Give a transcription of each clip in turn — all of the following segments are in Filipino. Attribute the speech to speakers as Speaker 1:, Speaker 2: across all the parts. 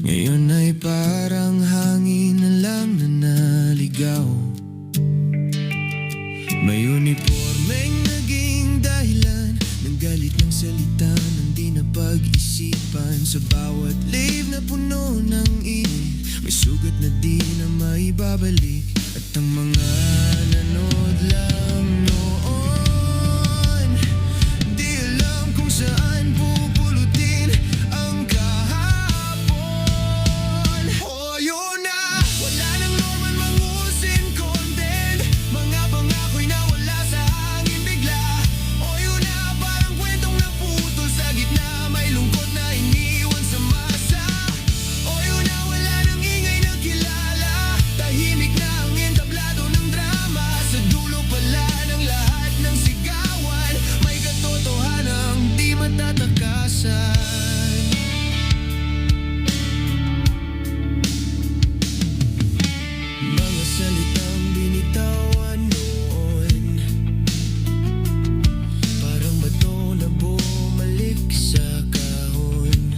Speaker 1: Ngayon ay parang hangin na lang na naligaw. May unipormeng naging dahilan ng galit ng salita ng di na pag-isipan. Sa bawat live na puno ng init, may sugat na di na maibabalik. At ang mga nanood lang noon, di alam kung saan pupulutin ang kahapon. Oh, yun na, wala nang normal mangusin content. Mga pangako'y nawala sa hangin bigla. Oh, yun na, parang kwentong naputol sa gitna. May lungkot na iniwan sa masa. Oh, yun na, wala nang ingay na kilala. Tahimik na ang entablado ng drama. Sa dulo pala ng lahat ng sigawan, may katotohanang di matatakasan. Mga salitang binitawan noon, parang bato na bumalik sa kahon.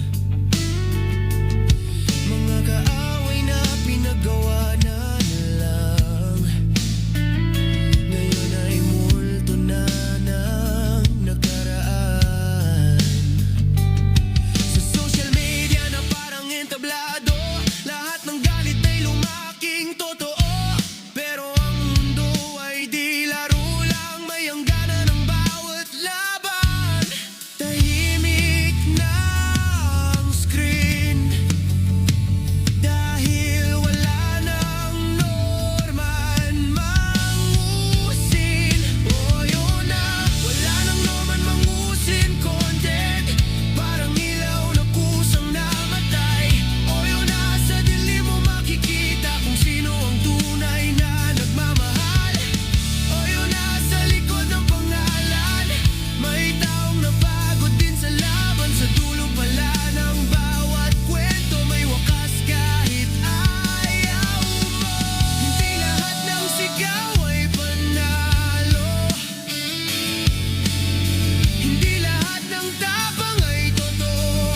Speaker 1: Mga kaaway na pinagawa na lang, ngayon ay multo na ng nakaraan. Sa social media na parang entablado, lahat ng galit ay lumaking totoo. Pero ang mundo ay di laro lang, may hangganan ng bawat laban. Tahimik na ang screen dahil wala nang norman mangusin. Oh, yun na, wala nang norman mangusin content. Parang ilaw na kusang namatay. Oh, yun na, sa dilim mo makikita kung sino ang tunay na nagmamahal. Oh, yun na, sa likod ng pangalan, may taong napagod din sa laban. Sa dulo pala ng bawat kwento, may wakas kahit ayaw mo. Hindi lahat ng sigaw ay panalo, hindi lahat ng tapang ay totoo.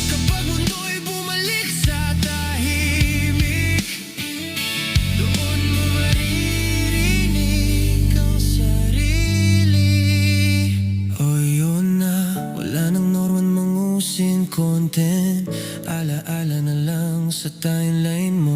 Speaker 1: Kapag mundo'y bumalik sa tahimik, doon mo maririnig ang sarili. Oh, yun na, wala nang norman mangusin content. Alaala na lang sa timeline mo.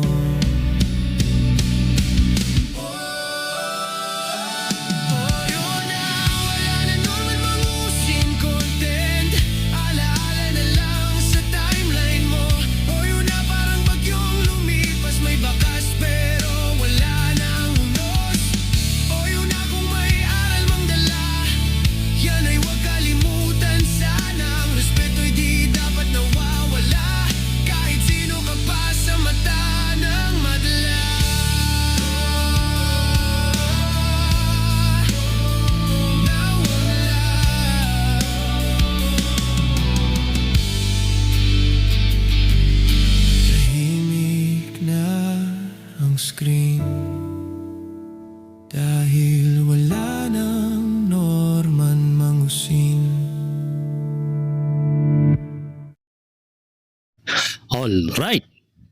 Speaker 1: Oh, yun na, wala na norman mangusin content. Alaala na lang sa timeline mo. Oh, yun na, parang bagyong lumipas, may bakas pero wala nang unos. Oh, yun na, kung may aral mang dala, yan ay huwag kalimutan sana. Ang respeto'y di dapat nawawala, kahit sino ka pa sa mata ng madla. Nawala. Tahimik na ang screen dahil wala nang norman mangusin.
Speaker 2: Alright,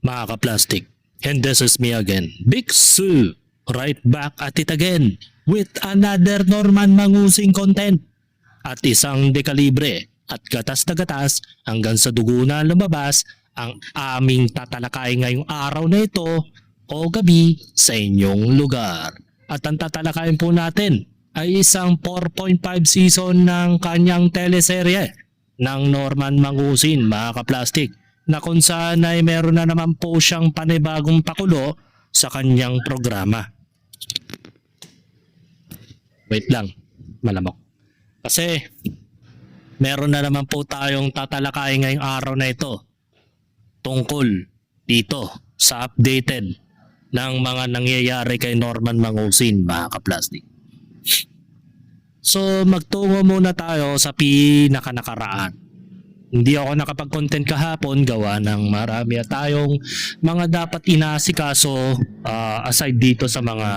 Speaker 2: mga ka-plastic. And this is me again, Big Sue. Right back at it again with another Norman Mangusing content. At isang dekalibre at gatas na gatas hanggang sa dugo na lumabas ang aming tatalakay ngayong araw na ito o gabi sa inyong lugar. At ang tatalakayin po natin ay isang 4.5 season ng kanyang teleserye ng Norman Mangusin, mga ka-plastic, na kung saan ay meron na naman po siyang panibagong pakulo sa kanyang programa. Wait lang, malamok. Kasi meron na naman po tayong tatalakayin ngayong araw na ito tungkol dito sa updated ng mga nangyayari kay Norman Mangusin, mga ka-plastic. So magtungo muna tayo sa pinakanakaraan. Hindi ako nakapag-content kahapon gawa ng marami tayong mga dapat inaasikaso aside dito sa mga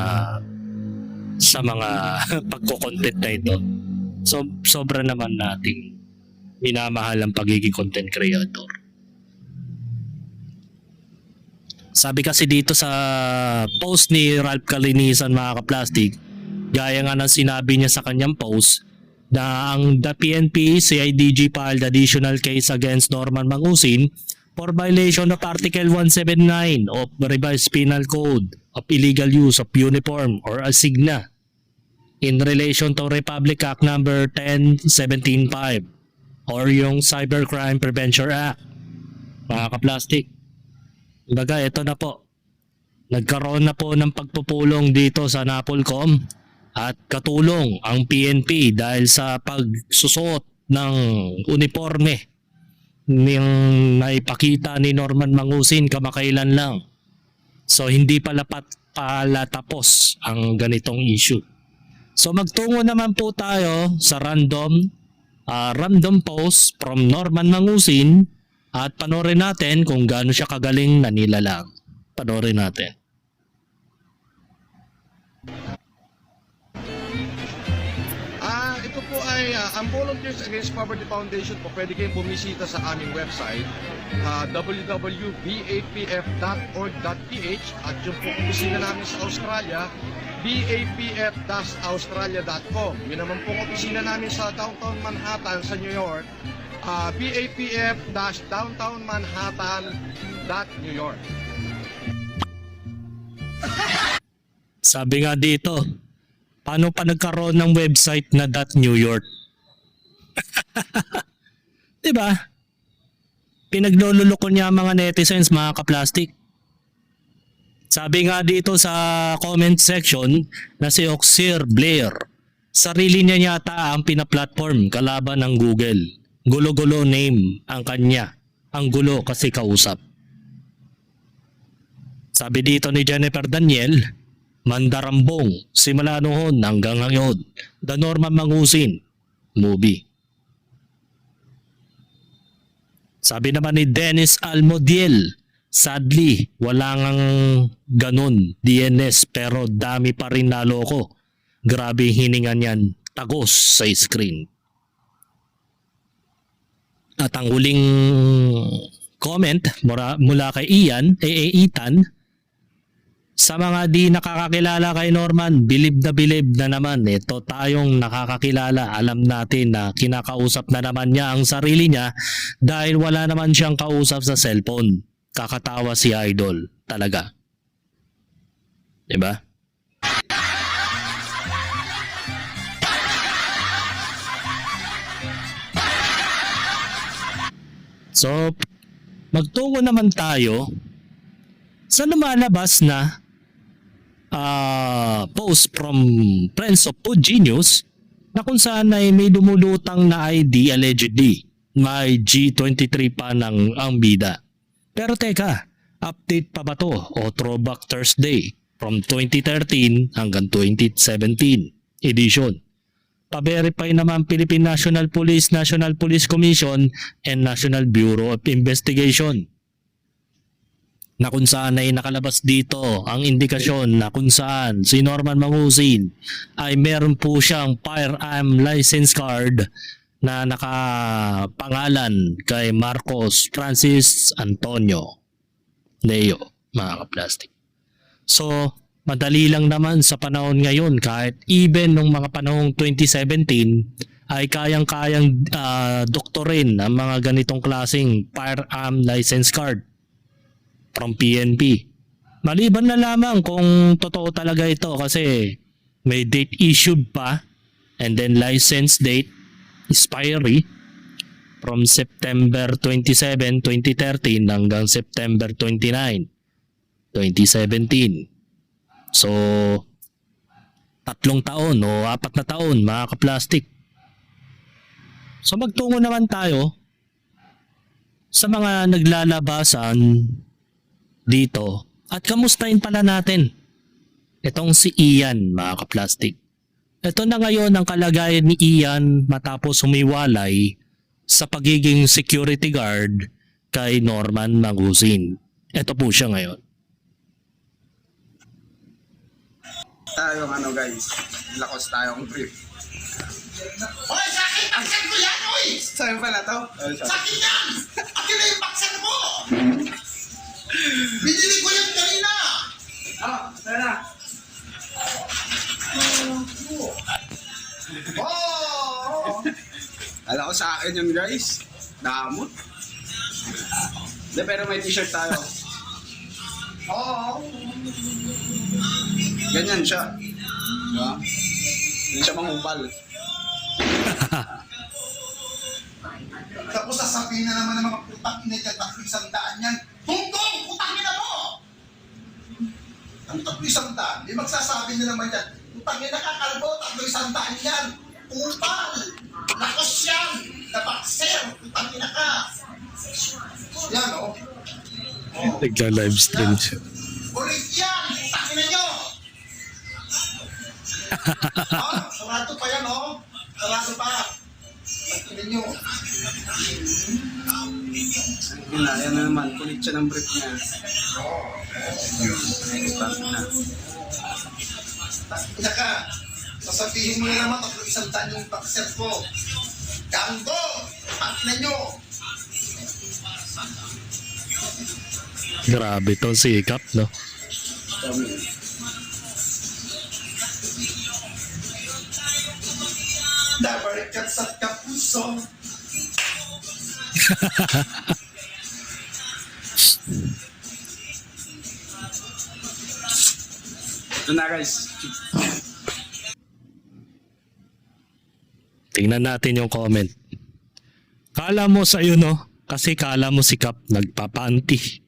Speaker 2: pagko-content na ito. So sobra naman nating minamahal ang pagiging content creator. Sabi kasi dito sa post ni Ralph Calinisan mga kaplastic, gaya nga ng sinabi niya sa kanyang post, na ang the PNP CIDG filed additional case against Norman Mangusin for violation of Article 179 of the Revised Penal Code of illegal use of uniform or asigna in relation to Republic Act number 10175 or yung Cybercrime Prevention Act. Mga kaplastik, baga ito na po, nagkaroon na po ng pagpupulong dito sa Napolcom at katulong ang PNP dahil sa pagsusuot ng uniforme ng naipakita ni Norman Mangusin kamakailan lang. So hindi pala tapos ang ganitong issue. So magtungo naman po tayo sa random post from Norman Mangusin at panoorin natin kung gaano siya kagaling na nilalang. Panoorin natin.
Speaker 3: Ito po ay ang Volunteers Against Poverty Foundation po. Pwede kayong bumisita sa aming website www.bapf.org.ph at yung po opisina namin sa Australia, bapf-australia.com. Yun naman po opisina namin sa Downtown Manhattan sa New York, bapf-downtownmanhattan.new York.
Speaker 2: Sabi nga dito, paano pa nagkaroon ng website na .New York? Diba? Pinaglululoko niya ang mga netizens, mga kaplastik. Sabi nga dito sa comment section na si Oxir Blair, sarili niya yata ang pinaplatform kalaban ng Google. Gulo-gulo name ang kanya. Ang gulo kasi kausap. Sabi dito ni Jennifer Daniel, mandarambong simula noon hanggang ngayon, The Norman Mangusin movie. Sabi naman ni Dennis Almodiel, sadly wala ngang ganun DNS pero dami pa rin naloko. Grabe hininga niyan, tagos sa screen. At ang huling comment mula kay Ethan, sa mga di nakakakilala kay Norman, bilib na naman. Ito tayong nakakakilala. Alam natin na kinakausap na naman niya ang sarili niya dahil wala naman siyang kausap sa cellphone. Kakatawa si Idol. Talaga. Diba? So, magtungo naman tayo sa lumalabas na post from Friends of Food Genius na kung saan ay may dumulutang na ID allegedly. May G23 pa ng ang bida. Pero teka, update pa ba to o Throwback Thursday from 2013 hanggang 2017 edition? Pa-verify naman Philippine National Police, National Police Commission, and National Bureau of Investigation. Na kung saan ay nakalabas dito ang indikasyon na kung saan si Norman Mangusin ay meron po siyang firearm license card na nakapangalan kay Marcos Francis Antonio Leo, mga kaplastik. So, madali lang naman sa panahon ngayon kahit even nung mga panahong 2017 ay kayang-kayang doktorin ang mga ganitong klaseng firearm license card from PNP. Maliban na lamang kung totoo talaga ito kasi may date issued pa and then license date expiry from September 27, 2013 hanggang September 29, 2017. So, 3 taon o 4 na taon, mga kaplastik. So, magtungo naman tayo sa mga naglalabasan dito at kamustahin pala natin itong si Ian, mga kaplastik. Ito na ngayon ang kalagayan ni Ian matapos humiwalay sa pagiging security guard kay Norman Mangusin. Ito po siya ngayon.
Speaker 4: Tayong guys, lakos tayong brief. Hoy, sa akin, baksan ko yan, oy!
Speaker 5: Sa'yo pala to?
Speaker 4: Sa akin yan! Akin na yung baksan mo! Binili ko yan kanina!
Speaker 5: Sana.
Speaker 4: Oh!
Speaker 5: Alam ko sa akin yun guys. Damot. Hindi, pero may t-shirt tayo.
Speaker 4: Oh!
Speaker 5: Ganyan siya. Diba? Ganyan siya manghupal.
Speaker 4: Tapos sasabihin na naman ng mga putang ina dyan, takbo 100 yan. Tungtong! Putang ina mo! Ano takbo 100? Di magsasabi na naman yan. Putang ina ka, kalbo, takbo 100 yan. Upal! Lakos yan! Nabakser! Putang ina ka! Yan, oh. Oh.
Speaker 2: Nagla-live stream siya.
Speaker 4: Ulit yan! Putang ina nyo! Sarado pa yan, oh. Sarado pa. Putang ina nyo.
Speaker 5: Yun na, yan na naman. Kulit siya ng brief niya. Start na.
Speaker 4: Ina ka, sasabihin mo na naman takbo 100 yung bakser ko. Ganggo! Pangina nyo!
Speaker 2: Grabe tong sikap, no?
Speaker 4: Nabarikat sa kapuso.
Speaker 5: Ito na guys.
Speaker 2: Tingnan natin yung comment. Kala mo sa'yo, no? Kasi kala mo si Kap nagpapanti.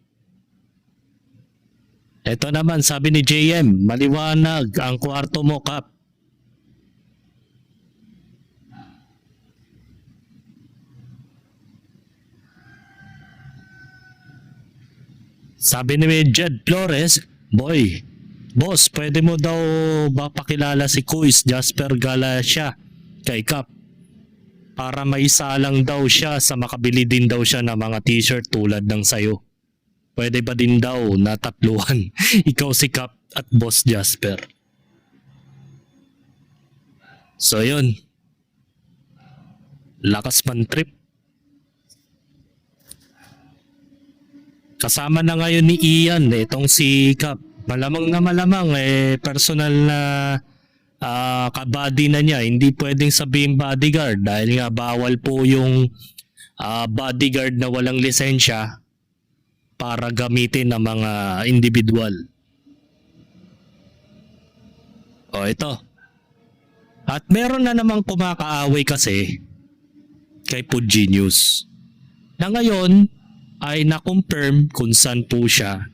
Speaker 2: Ito naman, sabi ni JM, maliwanag ang kwarto mo, Kap. Sabi ni Jed Flores, boy, boss, pwede mo daw ba pakilala si Kuis Jasper Galacia kay Kap? Para maisalang daw siya sa makabili din daw siya ng mga t-shirt tulad ng sayo. Pwede ba din daw na tatluhan? Ikaw si Kap at Boss Jasper. So yun. Lakas man trip. Kasama na ngayon ni Ian itong si Kap. Malamang na malamang personal na kabady na niya. Hindi pwedeng sabihin bodyguard dahil nga bawal po yung bodyguard na walang lisensya para gamitin ng mga individual. O ito. At meron na namang kumakaaway kasi kay Food Genius na ngayon ay na-confirm kung saan po siya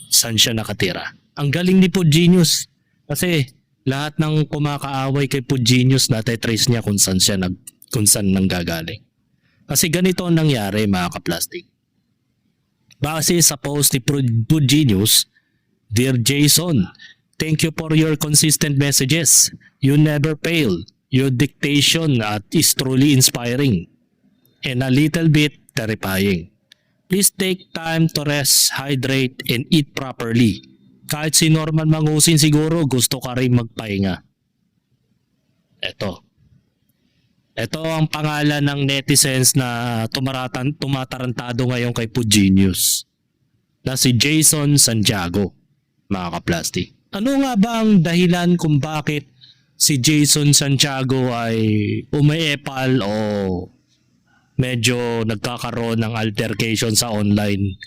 Speaker 2: saan siya nakatira. Ang galing ni Food Genius kasi lahat ng kumakaaway kay Food Genius natitrace niya kung saan siya kung saan nanggagaling. Kasi ganito ang nangyari mga ka-plastic. Base sa post ni Food Genius, Dear Jason, thank you for your consistent messages. You never fail. Your dictation is truly inspiring and a little bit terrifying. Please take time to rest, hydrate, and eat properly. Kahit si Norman Mangusin siguro gusto ka rin magpahinga. Ito ang pangalan ng netizens na tumatarantado ngayon kay Food Genius na si Jason Santiago, mga ka-plastic. Ano nga ba ang dahilan kung bakit si Jason Santiago ay umiepal o medyo nagkakaroon ng altercation sa online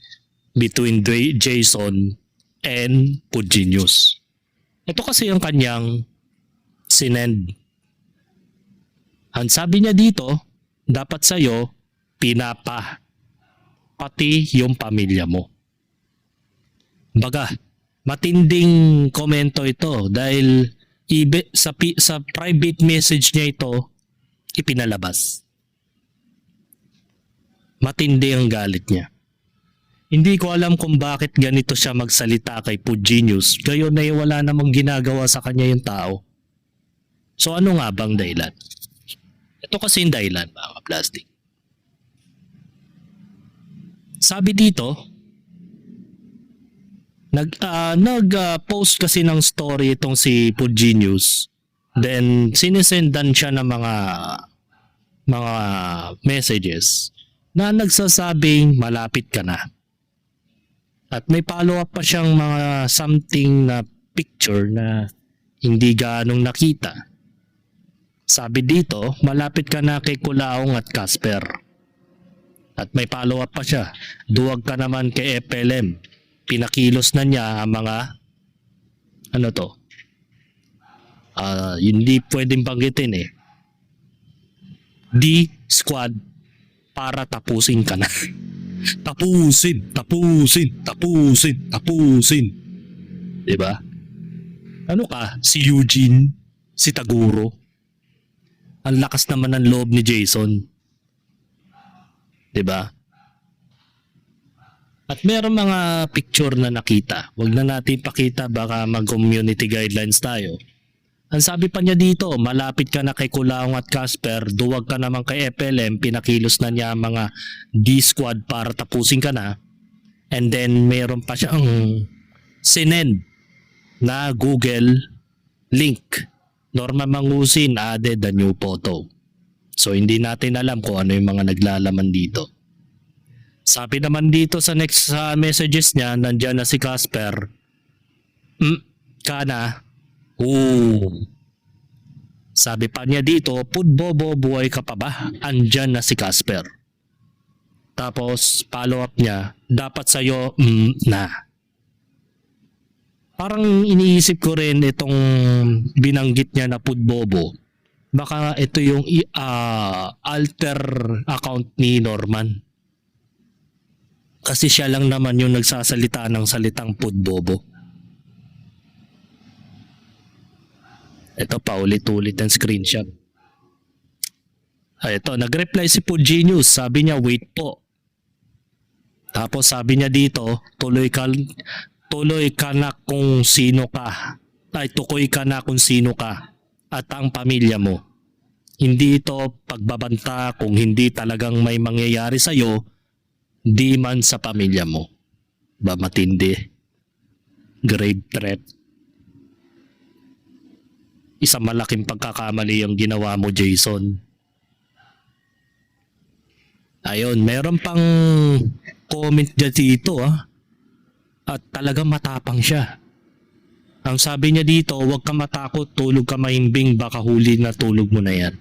Speaker 2: between Jason and Food Genius? Ito kasi yung kanyang sinend. Ang sabi niya dito, dapat sa'yo, pinapa. Pati yung pamilya mo. Baga, matinding komento ito dahil sa private message niya ito, ipinalabas. Matindi ang galit niya. Hindi ko alam kung bakit ganito siya magsalita kay Food Genius, gayon na wala namang ginagawa sa kanya yung tao. So ano nga bang dahilan? Ito kasi yung dahilan, mga plastic. Sabi dito, nag-post kasi ng story itong si Food Genius Then sinisendan siya ng mga messages na nagsasabing malapit ka na. At may follow up pa siyang mga something na picture na hindi ganong nakita. Sabi dito, malapit ka na kay Kulaong at Casper. At may follow up pa siya, duwag ka naman kay FLM. Pinakilos na niya ang mga hindi pwedeng banggitin eh. D-Squad para tapusin ka na. Tapusin. Diba? Ano ka? Si Eugene? Si Taguro? Ang lakas naman ng loob ni Jason. Diba? At meron mga picture na nakita. Huwag na natin pakita, baka mag-community guidelines tayo. Ang sabi pa niya dito, malapit ka na kay Kulaong at Casper, duwag ka naman kay FLM, pinakilos na niya ang mga D-Squad para tapusin ka na. And then meron pa siyang sinend na Google link. Norma Mangusin added a new photo. So hindi natin alam kung ano yung mga naglalaman dito. Sabi naman dito sa next messages niya, nandyan na si Casper. Kana. Sabi pa niya dito, Pudbobo, buhay ka pa ba? Andyan na si Casper. Tapos follow up niya, dapat sa'yo, na. Parang iniisip ko rin itong binanggit niya na Pudbobo. Baka ito yung alter account ni Norman. Kasi siya lang naman yung nagsasalita ng salitang Pudbobo. Ito pa ulit-ulit ang screenshot. Ito, nag-reply si Pud Genius. Sabi niya, wait po. Tapos sabi niya dito, tuloy ka na kung sino ka. Tukoy ka na kung sino ka. At ang pamilya mo. Hindi ito pagbabanta kung hindi talagang may mangyayari sa'yo, di man sa pamilya mo. Ba matindi? Grave threat. Isang malaking pagkakamali ang ginawa mo, Jason. Ayun, meron pang comment dyan dito At talagang matapang siya. Ang sabi niya dito, huwag ka matakot, tulog ka mahimbing, baka huli na tulog mo na yan.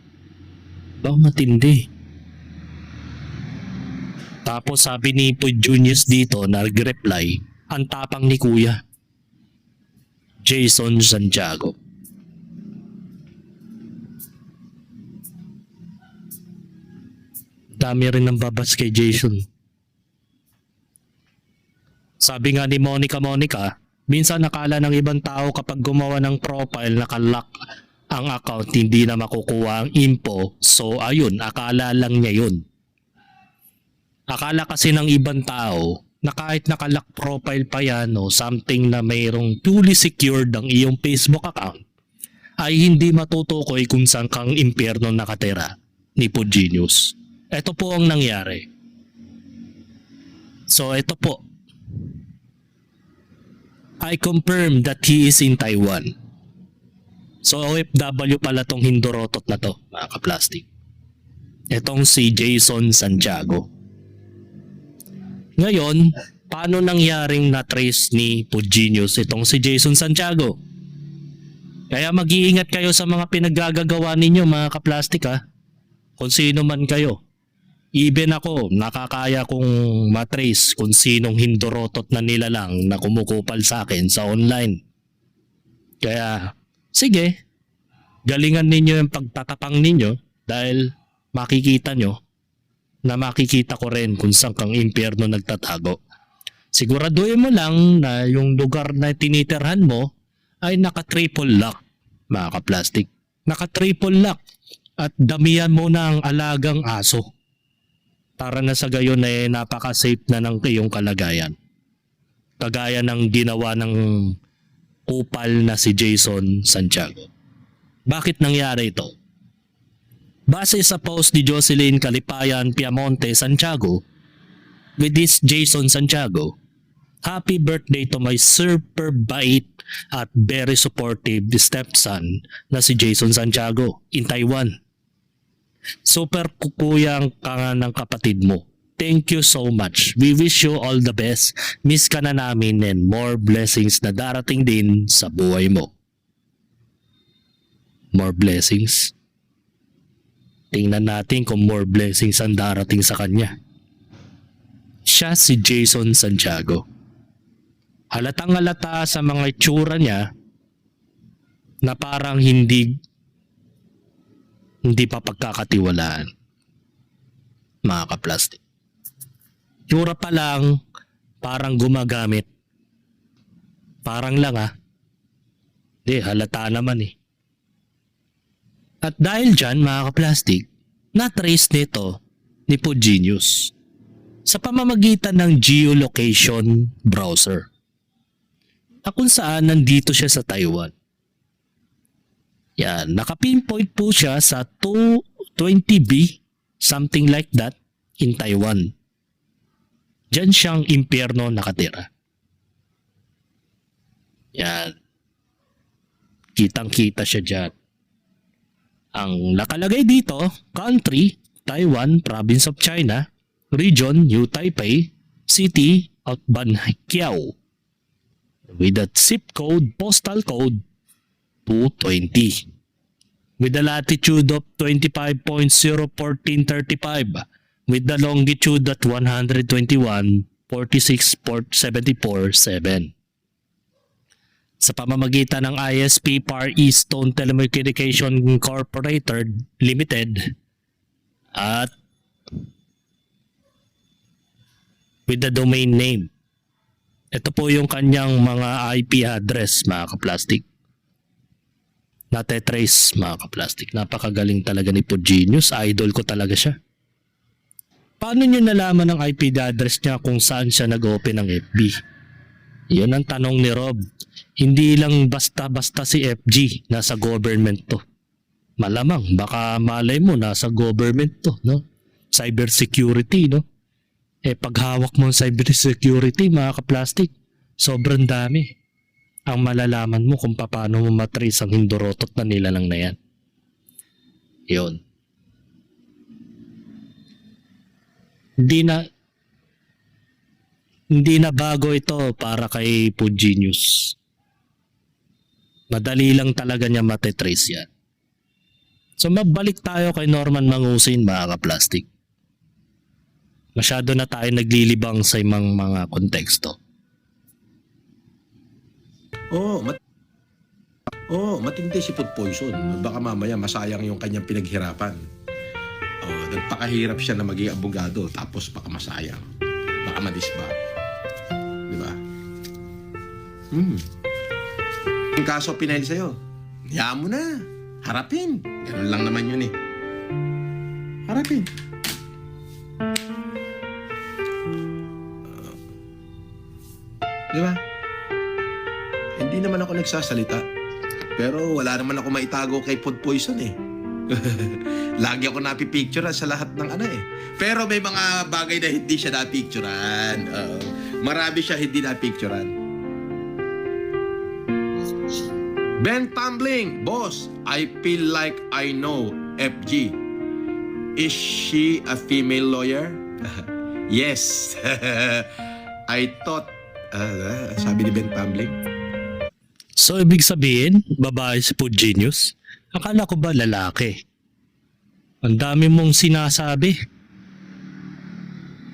Speaker 2: Ba matindi. Tapos sabi ni Pud Junius dito, nag-reply, ang tapang ni Kuya. Jason Santiago. Dami rin ng babas kay Jason. Sabi nga ni Monica, minsan nakala ng ibang tao kapag gumawa ng profile nakalock ang account, hindi na makukuha ang info. So ayun, akala lang niya yun. Akala kasi ng ibang tao na kahit nakalock profile pa yan o something na mayroong fully secured ang iyong Facebook account, ay hindi matutukoy kung saan kang impyerno nakatira ni Pud Genius. Ito po ang nangyari. So ito po. I confirm that he is in Taiwan. So OFW pala tong Hindorotot na to, mga kaplastic. Itong si Jason Santiago. Ngayon, paano nangyaring na-trace ni Pud Genius itong si Jason Santiago? Kaya mag-iingat kayo sa mga pinaggagawa ninyo, mga kaplastic Kung sino man kayo. Even ako, nakakaya kong matrace kung sinong Hindorotot na nilalang na kumukupal sa akin sa online. Kaya, sige, galingan ninyo yung pagtatapang ninyo dahil makikita nyo na makikita ko rin kung saan kang impyerno nagtatago. Siguraduhin mo lang na yung lugar na tinitirhan mo ay naka-triple lock, mga kaplastic. Naka-triple lock at damihan mo na ang alagang aso. Para na sa gayon ay napaka-safe na ng iyong kalagayan. Kagaya ng ginawa ng kupal na si Jason Santiago. Bakit nangyari ito? Base sa post ni Jocelyn Calipayan Piamonte Santiago with this Jason Santiago, Happy birthday to my super bait at very supportive stepson na si Jason Santiago in Taiwan. Super kukuyang ka nga ng kapatid mo. Thank you so much. We wish you all the best. Miss ka na namin and more blessings na darating din sa buhay mo. More blessings? Tingnan natin kung more blessings ang darating sa kanya. Siya si Jason Santiago. Halatang halata sa mga itsura niya na parang hindi pa pagkakatiwalaan. Mga kaplastik. Tsura pa lang parang gumagamit. Parang lang Di, halata naman At dahil dyan mga kaplastik, na-trace nito ni Pugenius sa pamamagitan ng geolocation browser na kung saan nandito siya sa Taiwan. Yan, nakapinpoint po siya sa 220B, something like that, in Taiwan. Diyan siyang impyerno nakatira. Yan. Kitang-kita siya dyan. Ang nakalagay dito, country, Taiwan, province of China, region, New Taipei, city of Banqiao, with a zip code, postal code, 220. With the latitude of 25.01435, with the longitude at 121.46.747. Sa pamamagitan ng ISP Far Eastern Telecommunication Incorporated Limited at with the domain name. Ito po yung kanyang mga IP address, mga kaplastik. Nate-trace, mga kaplastik. Napakagaling talaga ni Pugenius. Idol ko talaga siya. Paano nyo nalaman ang IP address niya kung saan siya nag-open ng FB? Yun ang tanong ni Rob. Hindi lang basta-basta si FG. Nasa government to. Malamang, baka malay mo nasa government to, no? Cyber security, no? Paghawak mo ang cyber security, mga kaplastik, sobrang dami. Ang malalaman mo kung paano mo matrace ang hindorotot na nilalang na yan. Yun. Hindi na bago ito para kay Pugenius. Madali lang talaga niya matetrace yan. So mabalik tayo kay Norman Mangusin, mga kaplastik. Masyado na tayo naglilibang sa mga konteksto.
Speaker 6: Matindi si food poison. Baka mamaya masayang yung kanyang pinaghirapan. Nagpakahirap siya na maging abogado tapos baka masayang. Baka madisba. Di ba? Yung kaso pinail sa'yo, hayaan mo na. Harapin. Ganun lang naman yun Harapin. Di ba? Hindi naman ako nagsasalita. Pero wala naman ako maitago kay food poison Lagi ako napipicturean sa lahat ng Pero may mga bagay na hindi siya napicturean. Marami siya hindi napicturean. Ben Tumbling, boss, I feel like I know FG. Is she a female lawyer? Yes. I thought, sabi ni Ben Tumbling.
Speaker 2: So ibig sabihin, babae si Pugenius? Akala ko ba lalaki? Ang dami mong sinasabi.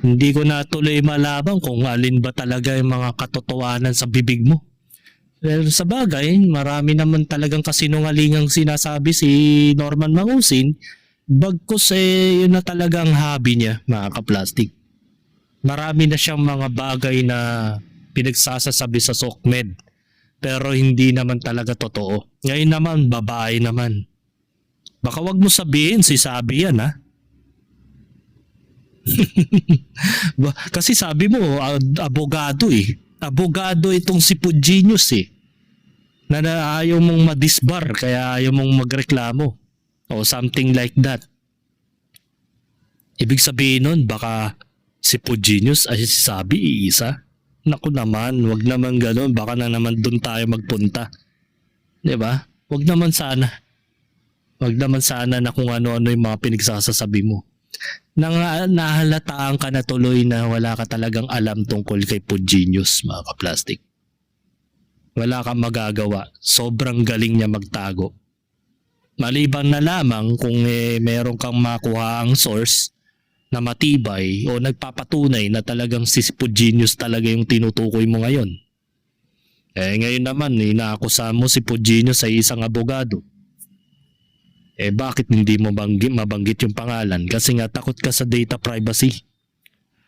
Speaker 2: Hindi ko natuloy malabang kung alin ba talaga yung mga katotohanan sa bibig mo. Pero sa bagay, marami naman talagang kasinungalingang sinasabi si Norman Mangusin, bagkus yun na talagang hobby niya, mga kaplastik. Marami na siyang mga bagay na pinagsasasabi sa SOCMED, pero hindi naman talaga totoo. Ngayon naman, babae naman. Baka wag mo sabihin si Sabi yan, Kasi sabi mo, abogado Abogado itong si Pugenius na ayaw mong madisbar kaya ayaw mong magreklamo o something like that. Ibig sabihin nun baka si Pugenius ay si Sabi iisa. Naku naman, wag naman ganun. Baka na naman doon tayo magpunta. 'Di ba? Wag naman sana. Wag naman sana na kung ano-ano yung mga pinagsasasabi mo. Nahalataan ka na tuloy na wala ka talagang alam tungkol kay Food Genius, mga kaplastik. Wala kang magagawa. Sobrang galing niya magtago. Maliban na lamang kung meron kang makuha ang source na matibay o nagpapatunay na talagang si Food Genius talaga yung tinutukoy mo ngayon. Ngayon naman, inaakusa mo si Food Genius ay isang abogado. Bakit hindi mo mabanggit yung pangalan? Kasi nga takot ka sa data privacy.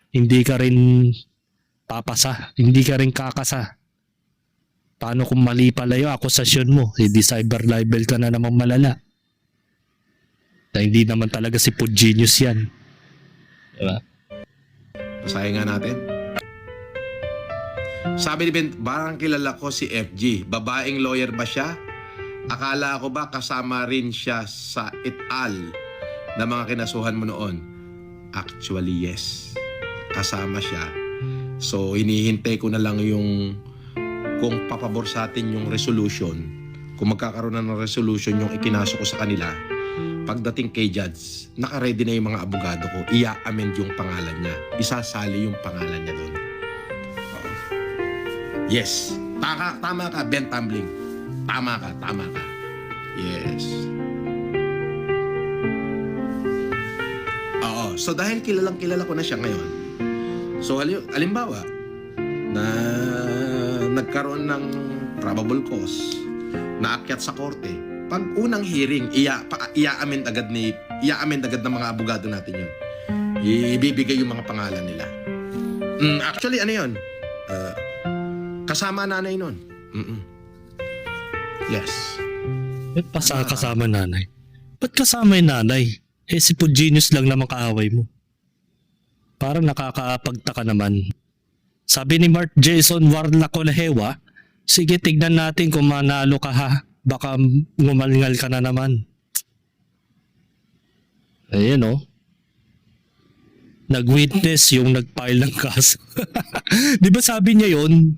Speaker 2: Hindi ka rin papasa, hindi ka rin kakasa. Paano kung mali pala yung akusasyon mo? Hindi cyber libel ka na naman malala. Na hindi naman talaga si Food Genius yan. Diba?
Speaker 6: Basahin nga natin. Sabi ni Ben, barang kilala ko si FG. Babaeng lawyer ba siya? Akala ko ba kasama rin siya sa et al. na mga kinasuhan mo noon? Actually, yes. Kasama siya. So, hinihintay ko na lang yung kung papabor sa atin yung resolution, kung magkakaroon na ng resolution yung ikinaso ko sa kanila, pagdating kay judge, naka-ready na yung mga abogado ko, i-amend yung pangalan niya. Isasali yung pangalan niya doon. Yes. Tama ka, Ben Tumbling. Tama ka. Yes. Oo. So, dahil kilala ko na siya ngayon, so, halimbawa, na nagkaroon ng probable cause na akyat sa korte, pag unang hearing, i-amend agad ng mga abogado natin yun. Ibibigay yung mga pangalan nila. Actually, ano yun? Kasama nanay nun. Yes.
Speaker 2: Kasama nanay. Ba't kasama yung nanay? Si Food Genius lang naman kaaway mo. Parang nakakapagtaka naman. Sabi ni Mark Jason Warlaconehewa, sige tignan natin kung manalo ka ha. Baka ngumalngal ka na naman. Ayun oh. Nag-witness yung nag-file ng kaso. Di ba sabi niya yon?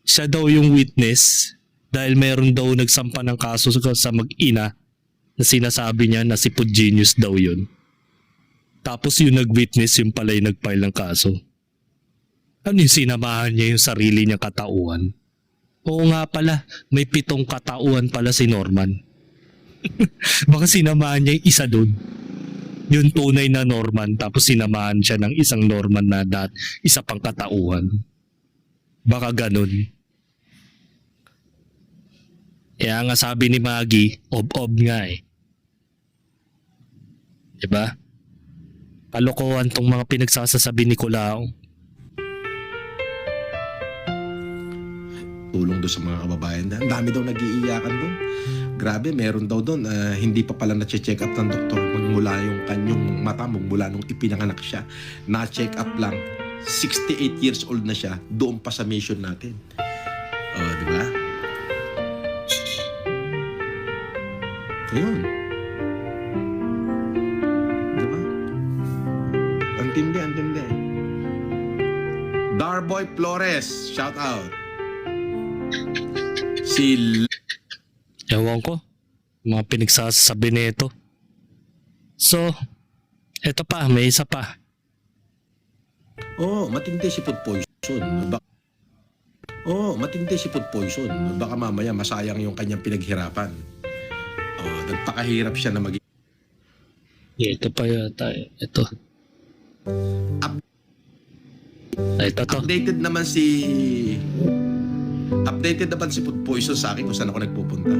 Speaker 2: Siya daw yung witness dahil meron daw nagsampa ng kaso sa mag-ina na sinasabi niya na si Food Genius daw yun. Tapos yung nag-witness yung pala yung nag-file ng kaso. Ano yung sinamahan niya yung sarili niyang katauhan? Oo nga pala, may 7 katauhan pala si Norman. Baka sinamahan niya yung isa doon. Yung tunay na Norman, tapos sinamahan siya ng isang Norman na isa pang katauhan. Baka ganun. Kaya nga sabi ni Maggie, ob-ob nga eh. Diba? Kalokohan tong mga pinagsasasabi ni Kulao.
Speaker 6: Tulong doon sa mga kababayan. Ang dami daw nag-iiyakan doon. Grabe, meron daw doon. Hindi pa pala na-check up ng doktor magmula yung kanyang mata, magmula nung ipinanganak siya. Na-check up lang. 68 years old na siya. Doon pa sa mission natin. Di ba? Ayun. Di ba? Antindi. Darboy Flores, shout out.
Speaker 2: Ewan ko, mga pinagsasabi nito. So, eto pa, may isa pa.
Speaker 6: Matindi si food poison. Matindi si food poison. Baka mamaya masayang yung kanyang pinaghirapan. Nagpakahirap siya na maging...
Speaker 2: Ito pa yata. Ito. Ito to.
Speaker 6: Updated naman si food poison sa akin kung saan ako nagpupunta.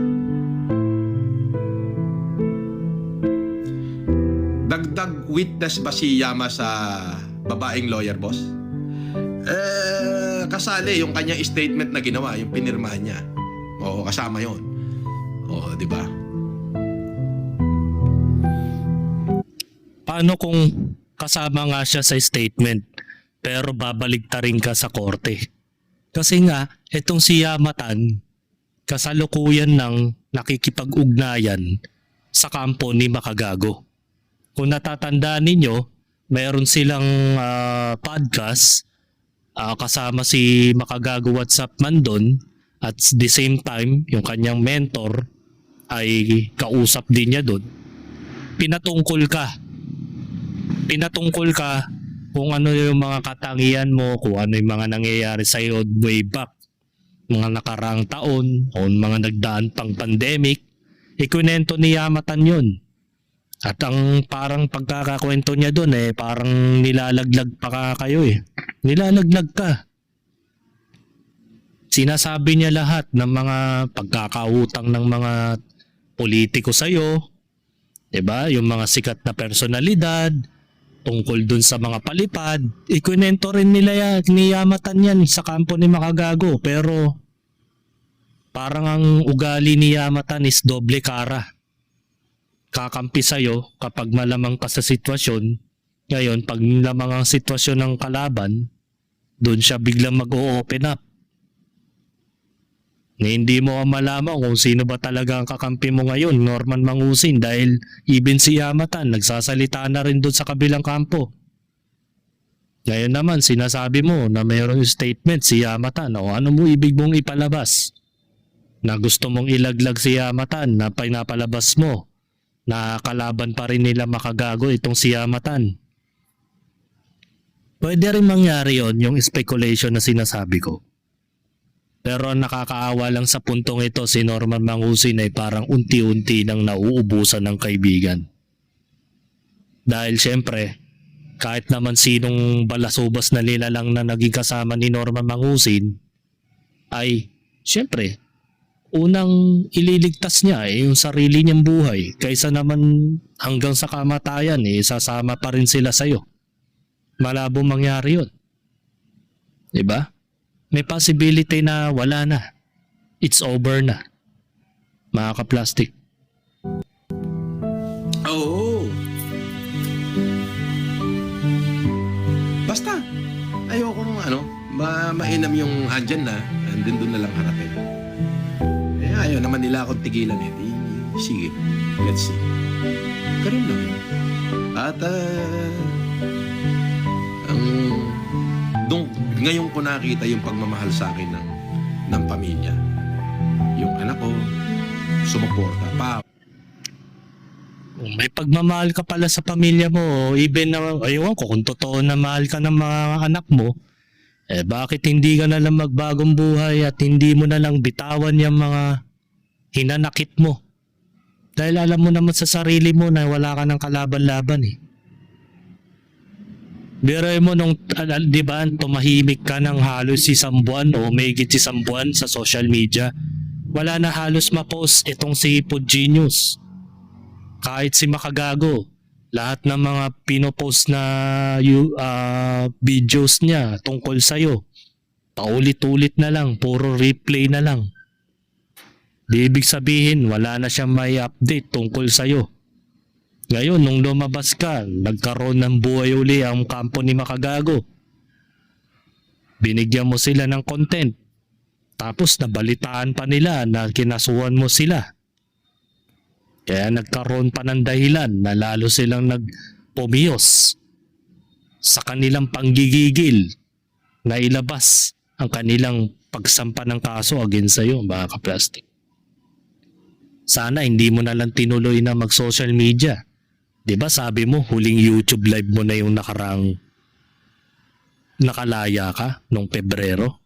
Speaker 6: Dagdag witness ba si Yama sa babaeng lawyer, boss? Kasali yung kanyang statement na ginawa, yung pinirmahan niya. Oo, kasama yon. Oo, di ba?
Speaker 2: Paano kung kasama nga siya sa statement pero babaligtarin ka sa korte? Kasi nga, itong si Yamatan, kasalukuyan ng nakikipag-ugnayan sa kampo ni Makagago. Kung natatandaan ninyo, mayroon silang podcast kasama si Makagago WhatsApp man doon, at the same time yung kanyang mentor ay kausap din niya doon. Pinatungkol ka kung ano yung mga katangian mo, kung ano yung mga nangyayari sa iyo way back mga nakaraang taon o mga nagdaan pang pandemic. Ikwento ni Yamatan yun. At ang parang pagkakakwento niya doon parang nilalaglag pa kayo Nilalaglag ka. Sinasabi niya lahat ng mga pagkakautang ng mga politiko sa'yo. Diba? Yung mga sikat na personalidad tungkol dun sa mga palipad. Ikwento rin nila ni Yamatan yan sa kampo ni Makagago. Pero parang ang ugali ni Yamatan is doble kara. Kakampi sa'yo kapag malamang ka sa sitwasyon. Ngayon, pag malamang ang sitwasyon ng kalaban, doon siya biglang mag-o-open up. Na hindi mo malaman kung sino ba talaga ang kakampi mo ngayon, Norman Mangusin, dahil even si Yamatan nagsasalita na rin doon sa kabilang kampo. Ngayon naman sinasabi mo na mayroong statement si Yamatan. O ano mo ibig mong ipalabas? Na gusto mong ilaglag si Yamatan na pinapalabas mo na kalaban pa rin nila Makagago itong si Yamatan. Pwede rin mangyari yon, yung speculation na sinasabi ko. Pero nakakaawa lang sa puntong ito si Norman Mangusin ay parang unti-unti nang nauubusan ng kaibigan. Dahil syempre, kahit naman sinong balasubas na nilalang na naging kasama ni Norman Mangusin, ay syempre, unang ililigtas niya yung sarili niyang buhay kaysa naman hanggang sa kamatayan sasama pa rin sila sa'yo. Malabo mangyari yun. Diba? May possibility na wala na. It's over na. Mga ka-plastic.
Speaker 6: Oo. Basta, ayoko nung mainam yung andyan na, andun doon na lang harapin. Ayaw naman nila akong tigilan sige, let's see. Karoon lang. At ngayon ko nakita yung pagmamahal sa akin ng pamilya. Yung anak ko, sumuporta pa.
Speaker 2: May pagmamahal ka pala sa pamilya mo, even na, aywan ko kung totoo na mahal ka ng mga anak mo, bakit hindi ka na lang magbagong buhay at hindi mo na lang bitawan yung mga hinanakit mo? Dahil alam mo naman sa sarili mo na wala ka ng kalaban-laban Biroy mo nung, di ba, tumahimik ka ng halos isang buwan o may isang buwan sa social media. Wala na halos ma-post itong si Food Genius. Kahit si Makagago, lahat ng mga pinopost na videos niya tungkol sa'yo, paulit-ulit na lang, puro replay na lang. Di ibig sabihin, wala na siyang may update tungkol sa'yo. Ngayon, nung lumabas ka, nagkaroon ng buhay uli ang kampo ni Makagago. Binigyan mo sila ng content. Tapos nabalitaan pa nila na kinasuhan mo sila. Kaya nagkaroon pa ng dahilan na lalo silang nagpumiyos sa kanilang panggigigil na ilabas ang kanilang pagsampa ng kaso against sa'yo, mga ka-plastic. Sana hindi mo na lang tinuloy na mag-social media. Diba sabi mo, huling YouTube live mo na yung nakalaya ka nung Pebrero?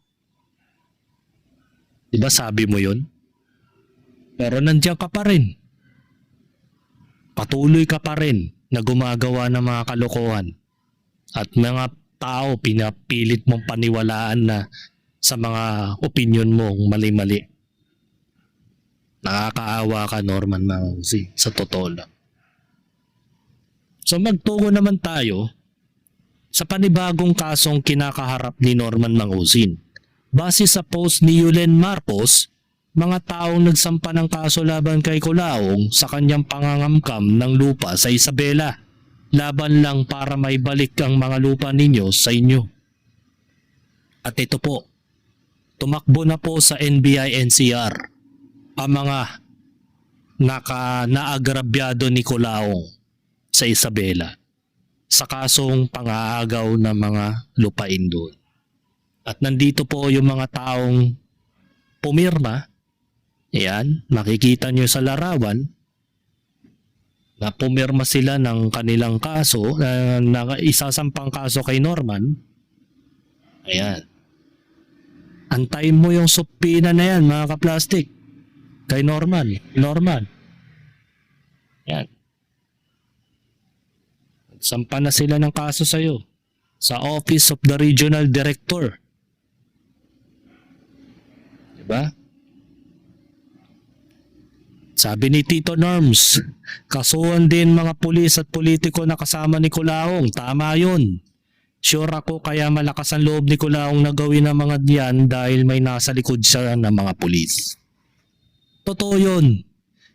Speaker 2: Diba sabi mo yun? Pero nandiyan ka pa rin. Patuloy ka pa rin na gumagawa ng mga kalokohan. At mga tao pinapilit mong paniwalaan na sa mga opinion mong mali-mali. Nakakaawa ka, Norman Mangusin, sa totoo lang. So magtungo naman tayo sa panibagong kasong kinakaharap ni Norman Mangusin. Base sa post ni Yulen Marcos, mga taong nagsampa ng kaso laban kay Colaong sa kanyang pangangamkam ng lupa sa Isabela. Laban lang para maibalik ang mga lupa ninyo sa inyo. At ito po, tumakbo na po sa NBI-NCR ang mga naagrabyado ni Colaong sa Isabela sa kasong pang-aagaw ng mga lupain doon. At nandito po yung mga taong pumirma. Ayan, makikita nyo sa larawan na pumirma sila ng kanilang kaso, na isasampang kaso kay Norman. Ayan. Antayin mo yung supina na yan, mga kaplastik. Kay Norman. Ayan. Sampa na sila ng kaso sa'yo sa Office of the Regional Director. Diba? Sabi ni Tito Norms, kasuhan din mga pulis at politiko na kasama ni Culaong. Tama yun. Sure ako kaya malakas ang loob ni Culaong na gawin ang mga diyan dahil may nasa likod siya ng mga pulis. Totoo yun.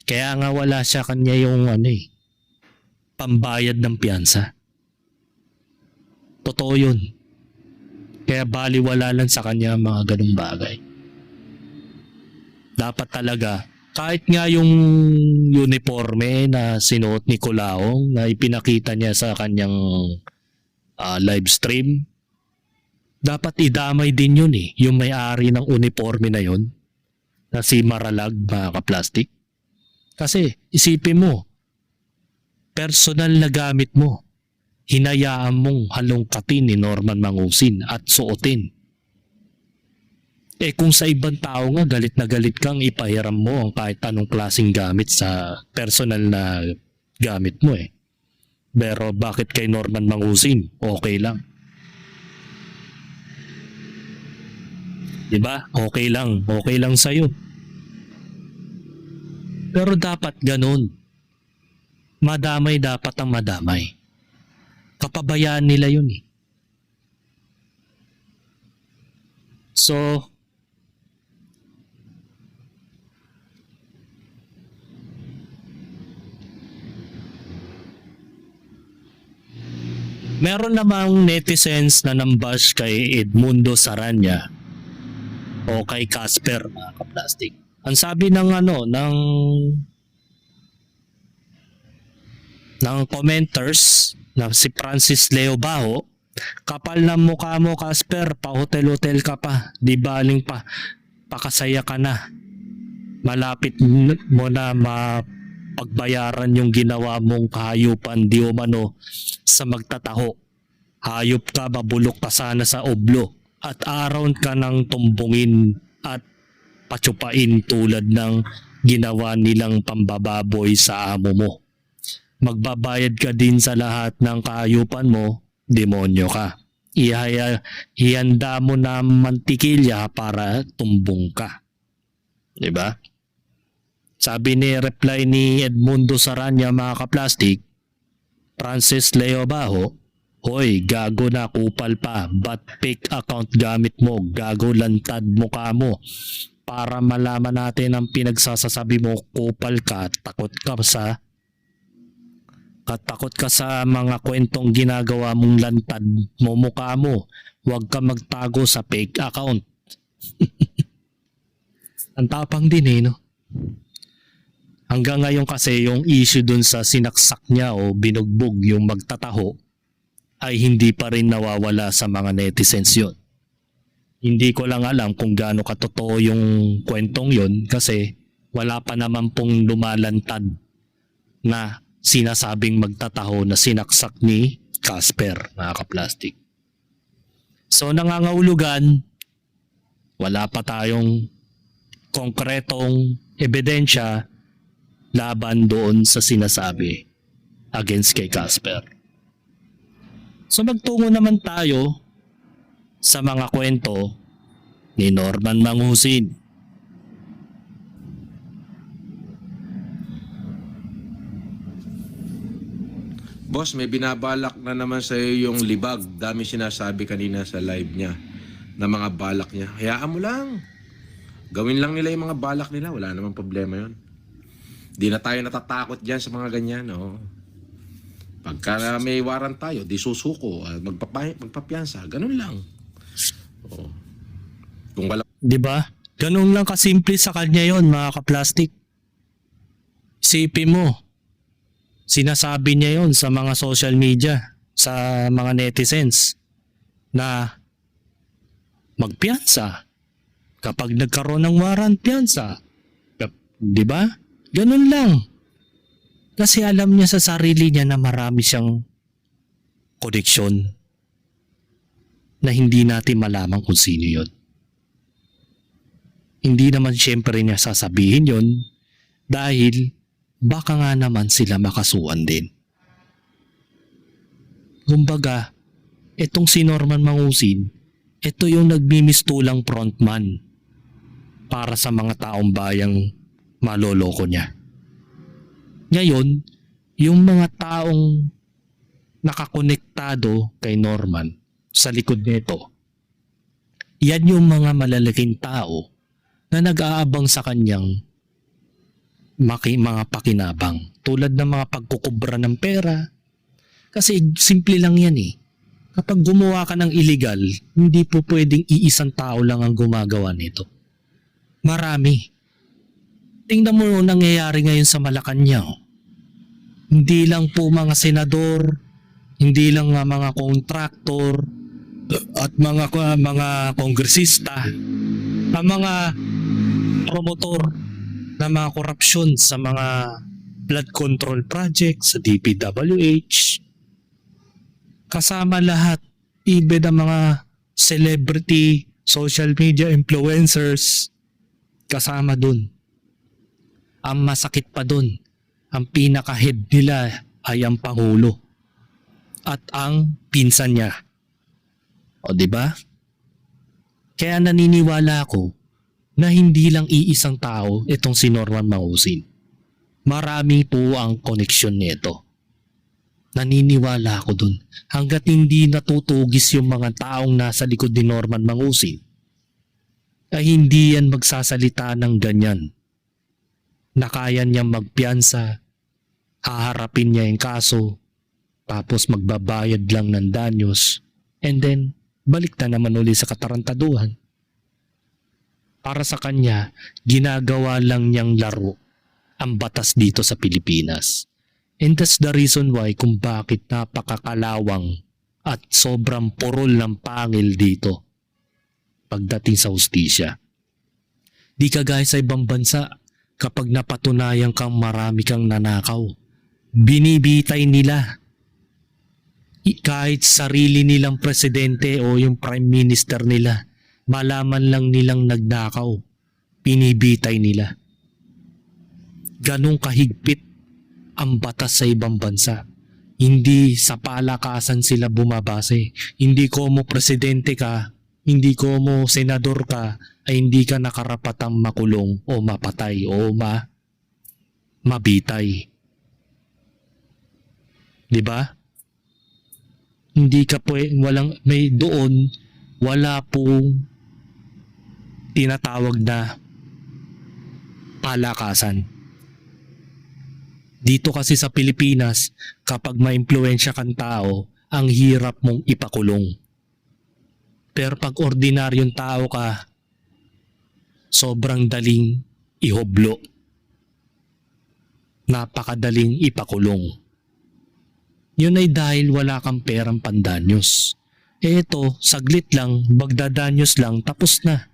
Speaker 2: Kaya nga wala siya kanya yung pambayad ng piyansa. Totoo yun. Kaya baliwala lang sa kanya ang mga ganung bagay. Dapat talaga, kahit nga yung uniforme na sinuot ni Culaong na ipinakita niya sa kanyang live stream, dapat idamay din yun yung may-ari ng uniforme na yun, na si Maralag, mga kaplastik. Kasi isipin mo, personal na gamit mo, hinayaan mong halongkatin ni Norman Mangusin at suotin. Kung sa ibang tao nga galit na galit kang ipahiram mo ang kahit anong klaseng gamit sa personal na gamit mo Pero bakit kay Norman Mangusin? Okay lang. Diba? Okay lang sa'yo. Pero dapat ganun. Madamay dapat ang madamay. Kapabayaan nila yun So, meron namang netizens na nambash kay Edmundo Saranya o kay Casper, mga kaplastik. Ang sabi ng ng commenters na si Francis Leo Baho, kapal ng mukha mo Casper, pa-hotel-hotel ka pa, di baling pa, pakasaya ka na. Malapit mo na pagbayaran yung ginawa mong kahayupan di umano sa magtataho. Hayop ka, mabulok ka sana sa oblo at araw ka ng tumbungin at patsupain tulad ng ginawa nilang pambababoy sa amo mo. Magbabayad ka din sa lahat ng kahayupan mo, demonyo ka. Ihanda mo na mantikilya para tumbong ka. Diba? Sabi ni reply ni Edmundo Saranya, mga kaplastik, Francis Leo Baho, hoy, gago na, kupal pa, ba't fake account gamit mo, gago, lantad mukha mo, para malaman natin ang pinagsasasabi mo, kupal ka, takot ka sa mga kwentong ginagawa mong lantad mo mukha mo, huwag ka magtago sa fake account. Ang tapang din no? Hanggang ngayon kasi yung issue dun sa sinaksak niya o binugbog yung magtataho ay hindi pa rin nawawala sa mga netizens yun. Hindi ko lang alam kung gaano katotoo yung kwentong yun kasi wala pa naman pong lumalantad na sinasabing magtataho na sinaksak ni Casper, mga kaplastik. So nangangahulugan, wala pa tayong konkretong ebidensya laban doon sa sinasabi against kay Casper. So magtungo naman tayo sa mga kwento ni Norman Mangusin.
Speaker 6: Boss, may binabalak na naman sa iyo yung libag. Dami sinasabi kanina sa live niya na mga balak niya. Hayaan mo lang. Gawin lang nila yung mga balak nila. Wala namang problema yon. Di na tayo natatakot dyan sa mga ganyan. No? Pagka may warrant tayo, di susuko. Magpapiyansa. Ganun lang. Oh. Kung wala...
Speaker 2: Diba? Ganun lang kasimple sa kanya yon, mga kaplastik. Isipin mo, sinasabi niya yon sa mga social media, sa mga netizens, na magpiyansa. Kapag nagkaroon ng warrant, piyansa. Di ba? Ganun lang. Kasi alam niya sa sarili niya na marami siyang koneksyon na hindi natin malaman kung sino yun. Hindi naman siyempre niya sasabihin yun dahil baka nga naman sila makasuhan din. Kumbaga, itong si Norman Mangusin, ito yung nagmimistulang frontman para sa mga taong bayang maloloko niya. Ngayon, yung mga taong nakakonektado kay Norman sa likod nito, yan yung mga malalaking tao na nag-aabang sa kanyang mga pakinabang. Tulad ng mga pagkukubra ng pera. Kasi simple lang yan eh. Kapag gumawa ka ng illegal, hindi po pwedeng iisang tao lang ang gumagawa nito. Marami. Tingnan mo yung nangyayari ngayon sa Malacanang. Hindi lang po mga senador, hindi lang mga kontraktor at mga kongresista, ang mga promotor na mga korupsyon sa mga flood control project sa DPWH. Kasama lahat, even ang mga celebrity, social media influencers, kasama dun. Ang masakit pa dun, ang pinaka-head nila ay ang Pangulo at ang pinsan niya. O diba? Kaya naniniwala ako na hindi lang iisang tao itong si Norman Mangusin. Marami po ang koneksyon nito. Naniniwala ako dun. Hanggat hindi natutugis yung mga taong nasa likod ni Norman Mangusin, ay hindi yan magsasalita ng ganyan. Na kaya niyang magpiyansa, haharapin niya yung kaso, tapos magbabayad lang ng danyos, and then balik na naman uli sa katarantaduhan. Para sa kanya, ginagawa lang niyang laro ang batas dito sa Pilipinas. And that's the reason why kung bakit napakakalawang at sobrang purol ng pangil dito pagdating sa hustisya. Di kagaya sa ibang bansa, kapag napatunayan kang marami kang nanakaw, binibitay nila. Kahit sarili nilang presidente o yung prime minister nila, malaman lang nilang nagnakaw, binibitay nila. Ganong kahigpit ang batas sa ibang bansa. Hindi sa palakasan sila bumabase. Hindi ko mo presidente ka, hindi ko mo senador ka, ay hindi ka nakarapatang makulong o mapatay o mabitay. Diba? Hindi ka may doon, wala pong tinatawag na palakasan. Dito kasi sa Pilipinas, kapag ma-impluwensya kang tao, ang hirap mong ipakulong. Pero pag ordinaryong tao ka, sobrang daling ihoblo. Napakadaling ipakulong. Yun ay dahil wala kang perang pandanyos. Eto, saglit lang, magdadanyos lang, tapos na.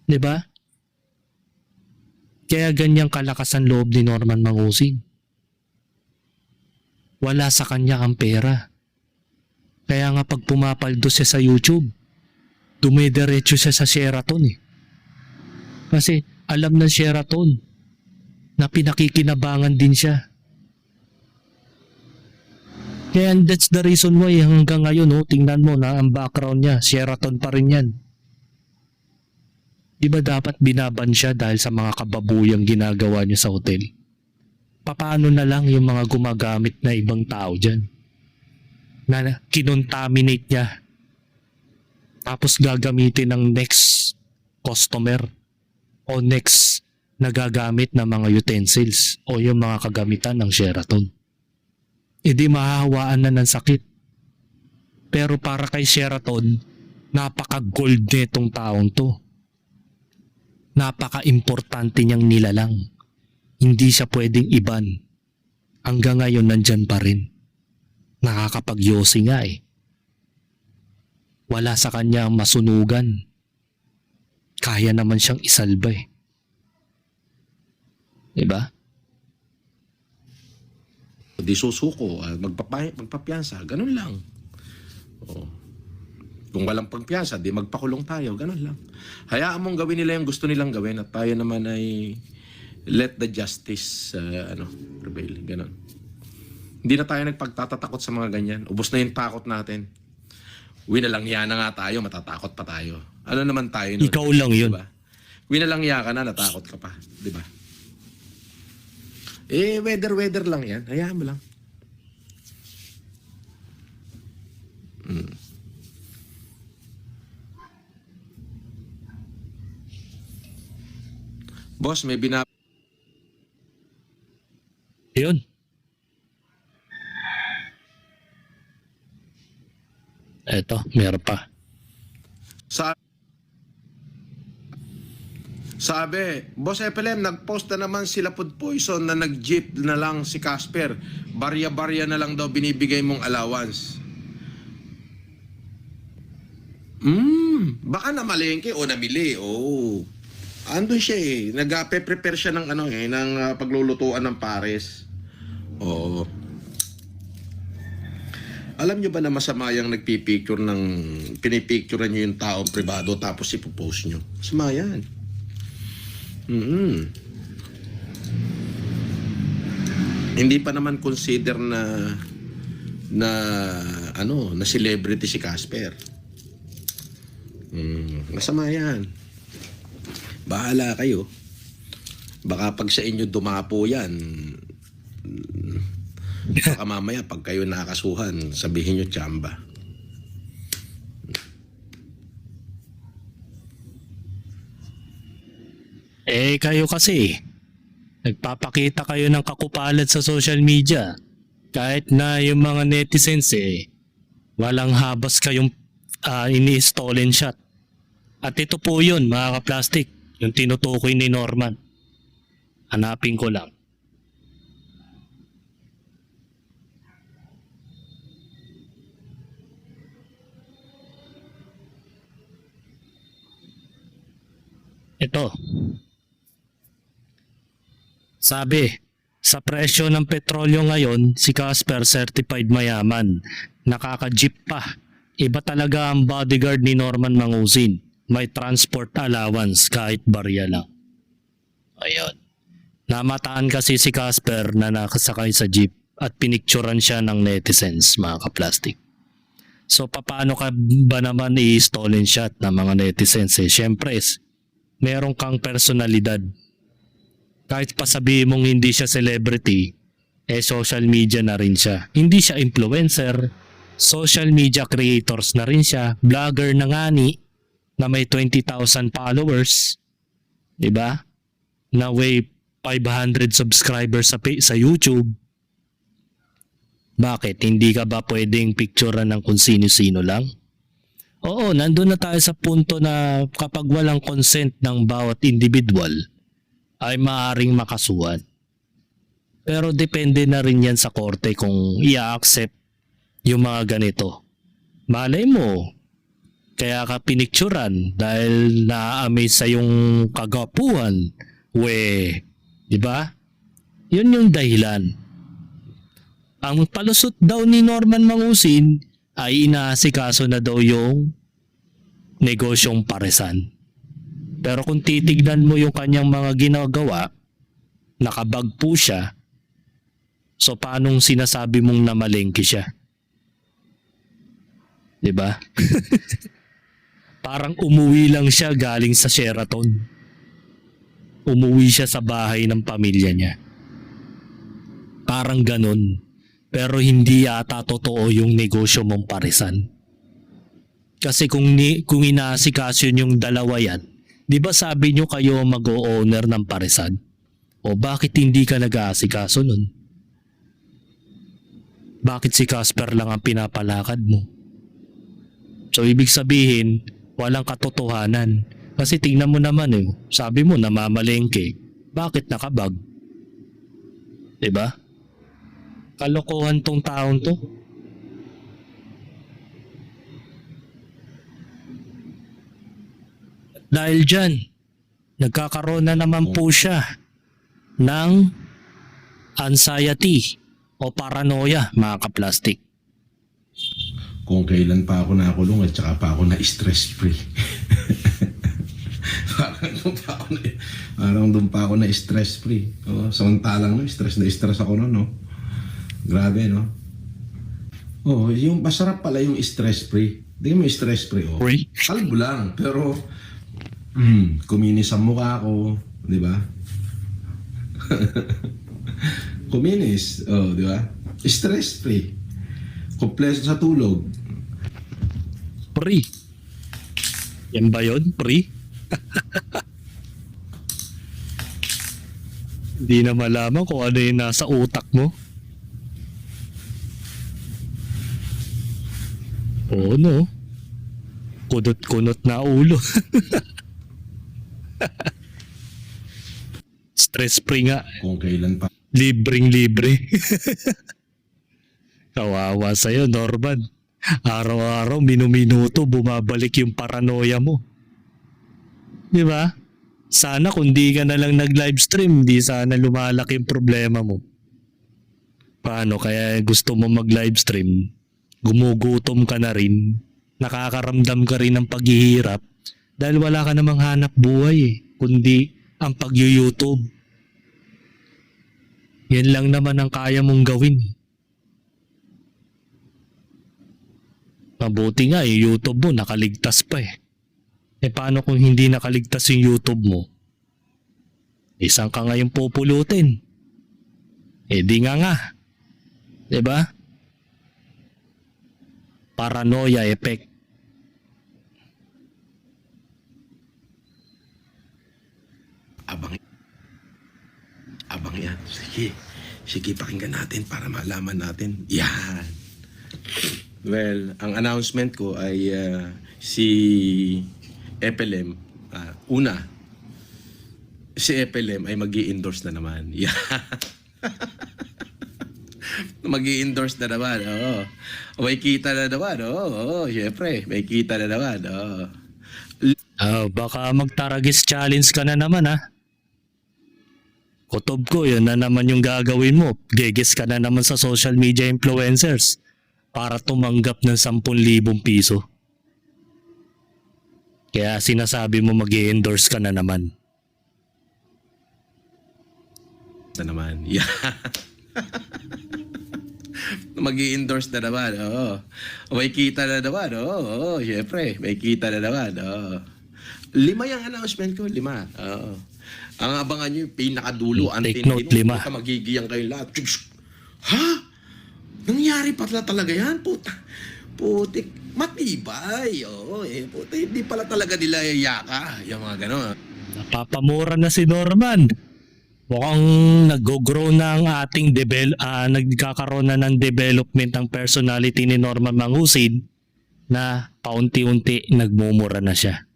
Speaker 2: Diba? Kaya ganyang kalakas ang loob ni Norman Mangusin. Wala sa kanya ang pera. Kaya nga pag pumapaldo siya sa YouTube, dumidiretso siya sa Sheraton eh. Kasi alam ng Sheraton na pinakikinabangan din siya. Kaya that's the reason why hanggang ngayon tingnan mo na ang background niya, Sheraton pa rin yan. Di ba dapat binaban siya dahil sa mga kababuyang ginagawa niya sa hotel? Paano na lang yung mga gumagamit na ibang tao dyan? Na kinontaminate niya. Tapos gagamitin ng next customer o next na gagamit ng mga utensils o yung mga kagamitan ng Sheraton. Hindi mahahawaan na ng sakit. Pero para kay Sheraton, napaka-gold netong taong to. Napaka-importante niyang nilalang. Hindi siya pwedeng iban. Hanggang ngayon nandyan pa rin. Nakakapagyosi nga eh. wala sa kanya ang masunugan. Kaya naman siyang isalba eh. Diba?
Speaker 6: Di susuko, magpapiyansa, ganun lang. Oo. Kung walang pagpiyansa, di magpakulong tayo, ganun lang. Hayaan mong gawin nila yung gusto nilang gawin at tayo naman ay let the justice prevail, ganun. Hindi na tayo nagpagtatatakot sa mga ganyan. Ubos na yung takot natin. Winalang-ya na nga tayo, matatakot pa tayo. Ano naman tayo nun?
Speaker 2: Ikaw lang yun.
Speaker 6: Diba? Winalang-ya ka na, natakot ka pa. Diba? Eh, weather lang yan. Hayaan mo lang. Boss, may
Speaker 2: Yun. Eto, meron pa.
Speaker 6: Sabi, Boss FLM, nag-post na naman sila Food Poison na nag-jeep na lang si Casper. Barya-barya na lang daw binibigay mong allowance. Baka namalengke o namili. Oh. Andun siya eh. Nag-prepare siya ng ng paglulutuan ng pares. Oo. Alam nyo ba na masama yung pinipicturean nyo yung taong pribado tapos ipopost nyo? Masama yan. Hindi pa naman consider na celebrity si Casper. Masama yan. Bahala kayo. Baka pag sa inyo dumapo yan, baka mamaya pag kayo nakasuhan, sabihin nyo tsamba.
Speaker 2: Eh kayo kasi, nagpapakita kayo ng kakupalan sa social media. Kahit na yung mga netizens walang habas kayong ini-stolen shot. At ito po yun mga ka-plastic, yung tinutukoy ni Norman. Hanapin ko lang. Ito. Sabi, sa presyo ng petrolyo ngayon, si Casper certified mayaman. Nakaka-jeep pa. Iba talaga ang bodyguard ni Norman Mangusin. May transport allowance kahit barya lang. Ayun. Namataan kasi si Casper na nakasakay sa jeep at pinicturan siya ng netizens, mga ka-plastic. So paano ka ba naman i-stolen shot ng mga netizens? Siyempre, meron kang personalidad. Kahit pa sabihin mong hindi siya celebrity, social media na rin siya. Hindi siya influencer, social media creators na rin siya, vlogger na ngani, na may 20,000 followers, diba? Na may 500 subscribers sa YouTube. Bakit? Hindi ka ba pwedeng picturean ng kung sino-sino lang? Oo, nandun na tayo sa punto na kapag walang consent ng bawat individual, ay maaaring makasuhan. Pero depende na rin yan sa korte kung i-accept yung mga ganito. Malay mo, kaya ka pinicturan dahil na-amaze sa yung kagapuhan. Di ba? Yun yung dahilan. Ang palusot daw ni Norman Mangusin ay inaasikaso na daw yung negosyong paresan. Pero kung titignan mo yung kanyang mga ginagawa, nakabag po siya, so paanong sinasabi mong namalengke siya? Diba? Parang umuwi lang siya galing sa Sheraton. Umuwi siya sa bahay ng pamilya niya. Parang ganun. Pero hindi yata totoo yung negosyo mong paresan. Kasi kung inaasikaso yung dalawa yan, di ba sabi nyo kayo mag-o-owner ng paresan? O bakit hindi ka nag-aasikaso nun? Bakit si Casper lang ang pinapalakad mo? So ibig sabihin, walang katotohanan. Kasi tingnan mo naman sabi mo namamalengke, bakit nakabag? Diba? Kalokohan tong taon to. dahil dyan, nagkakaroon na naman po siya ng anxiety o paranoia, mga kaplastik.
Speaker 6: Kung kailan pa ako nakulong at saka pa ako na stress free. Parang doon pa ako na stress free. Oh, samantalang no, stress na stress ako noon, no. Grabe, no. Oh, yung masarap pala yung stress free. Hindi mo stress free, oh.
Speaker 2: Free?
Speaker 6: Kalbo lang, pero kuminis ang mukha ko, di ba? Kuminis, oh, di ba? Stress free. Kompleto sa tulog.
Speaker 2: Pre. Yan ba yun? Pre? Hindi na malaman kung ano yung nasa utak mo. Oo, no. Kunot-kunot na ulo. Stress-free nga.
Speaker 6: Kung kailan pa
Speaker 2: Libreng-libre. Kawawa sa'yo, Norman. Araw-araw, minuminuto, bumabalik yung paranoia mo. Di ba? Sana kung di ka na lang nag-livestream, di sana lumalaki yung problema mo. Paano kaya gusto mo mag-livestream? Gumugutom ka na rin. Nakakaramdam ka rin ng paghihirap dahil wala ka namang hanap buhay kundi ang pag-YouTube. Yan lang naman ang kaya mong gawin. Mabuti nga yung YouTube mo nakaligtas pa eh. Paano kung hindi nakaligtas yung YouTube mo? Isang ka ngayong pupulutin. Di nga. Diba? Paranoia effect.
Speaker 6: abang yan. Sige, pakinggan natin para malaman natin. Yan. Well, ang announcement ko ay si FLM, si FLM ay mag-i-endorse na naman. Yeah. Mag-i-endorse na naman, oo. May kita na naman, oo. Siyempre, may kita na naman, oo.
Speaker 2: Baka magtaragis challenge ka na naman ha. Kutob ko, yun na naman yung gagawin mo. Gegis ka na naman sa social media influencers para tumanggap ng 10,000 piso. Kaya sinasabi mo mag-i-endorse ka na naman.
Speaker 6: Yeah. Mag-i-endorse na naman, oo. May kita na naman, oo. Siyempre, may kita na naman, oo. 5 yung announcement ko, 5. Oo. Ang abangan nyo yung pinakadulo.
Speaker 2: Take note, 5.
Speaker 6: Magigiyang kayo lahat. Ha? Nangyari pala talaga yan? Putik. Matibay. Oo, puta, hindi pala talaga nila yaka. Yung mga gano'n.
Speaker 2: Napapamura na si Norman. Mukhang nag-grow na ang ating nagkakaroon na ng development ang personality ni Norman Mangusin na paunti-unti nagmumura na siya.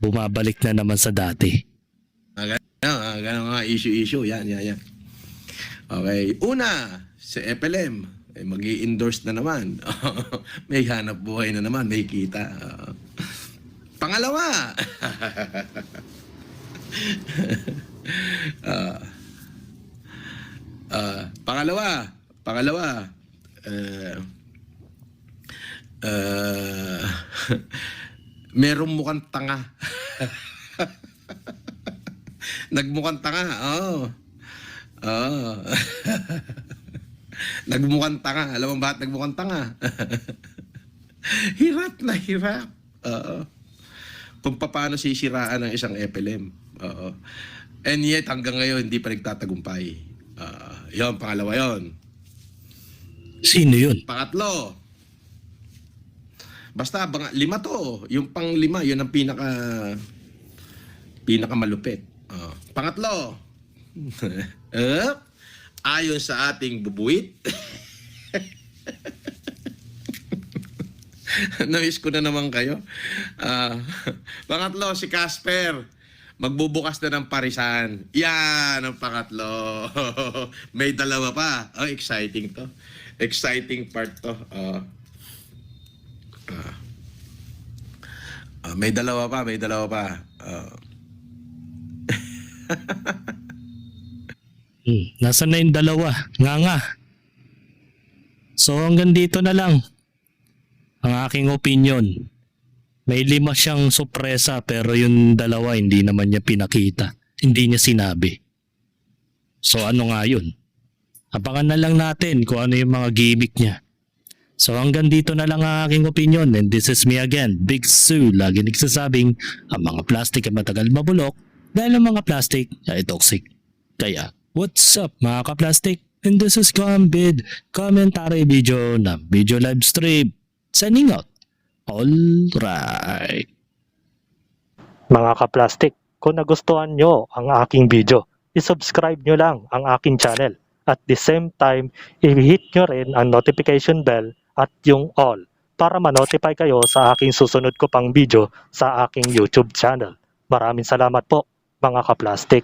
Speaker 2: Bumabalik na naman sa dati.
Speaker 6: Ganun nga, issue. Yan. Okay. Una, si FLM, mag-i-endorse na naman. May hanap buhay na naman, may kita. Pangalawa, Pangalawa, merong mukhang tanga. Nagmukhang tanga, Nagmukhang tanga. Alam mo bakit nagmukhang tanga? Hirap na hirap. Kung paano sisiraan ng isang FLM. And yet, hanggang ngayon, hindi pa nagtatagumpay. Yun, pangalawa yun.
Speaker 2: Sino yun?
Speaker 6: Pangatlo. Basta, 5 to. Yung pang-5, yun ang pinakamalupit. Pangatlo. Ayon sa ating bubuit. Namiss ko na naman kayo. Pangatlo, si Casper. Magbubukas na ng parisan. Yan ang pangatlo. May dalawa pa. Exciting to. Exciting part to. May dalawa pa, may dalawa pa.
Speaker 2: Nasaan na yung dalawa? Nga. So hanggang dito na lang ang aking opinion. May 5 siyang sorpresa pero yung dalawa hindi naman niya pinakita. Hindi niya sinabi. So ano nga yun? Abangan na lang natin kung ano yung mga gimmick niya. So hanggang dito na lang ang aking opinion, and this is me again, Big Sue. Lagi nagsasabing ang mga plastic ay matagal mabulok dahil ang mga plastic ay toxic. Kaya, what's up mga ka-plastic? And this is Gambid, commentary video na video live stream. Signing out. Alright. Mga ka-plastic, kung nagustuhan nyo ang aking video, isubscribe nyo lang ang aking channel. At the same time, i-hit nyo rin ang notification bell at yung all para ma-notify kayo sa aking susunod ko pang video sa aking YouTube channel. Maraming salamat po mga ka-plastic.